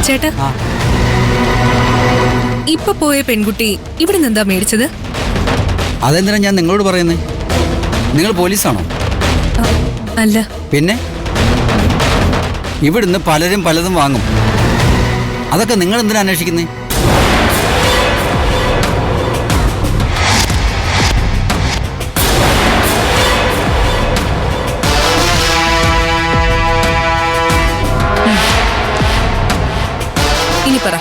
ചേട്ടാ, ഇപ്പൊ പോയ പെൺകുട്ടി ഇവിടെ നിന്നെന്താ മേടിച്ചത്? അതെന്തിനാ ഞാൻ നിങ്ങളോട് പറയുന്നേ? നിങ്ങൾ പോലീസാണോ? അല്ല. പിന്നെ ഇവിടുന്ന് പലരും പലതും വാങ്ങും. അതൊക്കെ നിങ്ങൾ എന്തിനാ അന്വേഷിക്കുന്നേ? ഇനി പറ,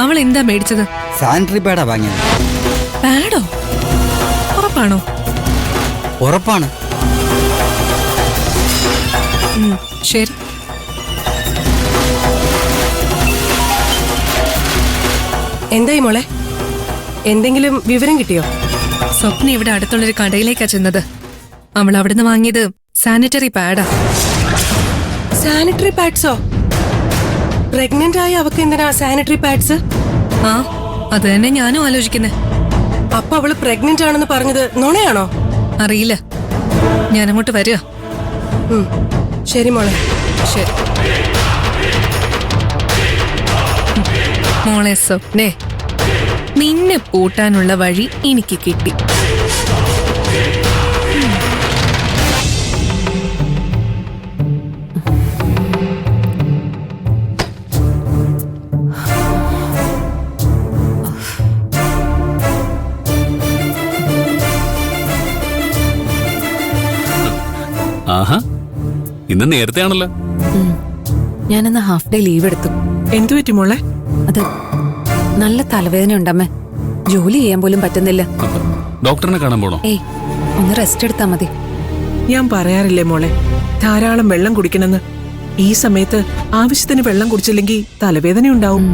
അവൾ എന്താ മേടിച്ചത്? സാനിറ്ററി പാഡാ വാങ്ങിയത്. പാഡോ? ഉറപ്പാണോ? ഉറപ്പാണ്. ശരി. എന്തായി മോളെ, എന്തെങ്കിലും വിവരം കിട്ടിയോ? സ്വപ്ന ഇവിടെ അടുത്തുള്ളൊരു കടയിലേക്കാ ചെന്നത്. അവൾ അവിടുന്ന് വാങ്ങിയത് സാനിറ്ററി പാഡാ. സാനിറ്ററി പാഡ്സോ? പ്രഗ്നന്റ് ആയ അവക്ക് എന്തിനാ സാനിറ്ററി പാഡ്സ്? ആ, അത് തന്നെ ഞാനും ആലോചിക്കുന്നേ. അപ്പൊ അവള് പ്രഗ്നന്റ് ആണെന്ന് പറഞ്ഞത് നുണയാണോ? അറിയില്ല. ഞാനങ്ങോട്ട് വരിക. ശരി മോളെ. ശരി മോളെ സ്വപ്നേ, നിന്നെ പൂട്ടാനുള്ള വഴി എനിക്ക് കിട്ടി. ആഹാ, ഇന്ന് നേരത്തെ ആണല്ലോ. ഞാനെന്നാ ഹാഫ് ഡേ ലീവ് എടുത്തു. എന്തു പറ്റി മോളെ? അത് നല്ല തലവേദന ഉണ്ടമ്മേ. ജോലി ചെയ്യാൻ പോലും പറ്റുന്നില്ല. ഡോക്ടറിനെ കാണാൻ പോണോ? ഏയ്, ഒന്ന് റെസ്റ്റ് എടുത്താ മതി. ഞാൻ പറയാറില്ലേ മോളെ, ധാരാളം വെള്ളം കുടിക്കണമെന്ന്. ഈ സമയത്ത് ആവശ്യത്തിന് വെള്ളം കുടിച്ചില്ലെങ്കിൽ തലവേദന ഉണ്ടാവും.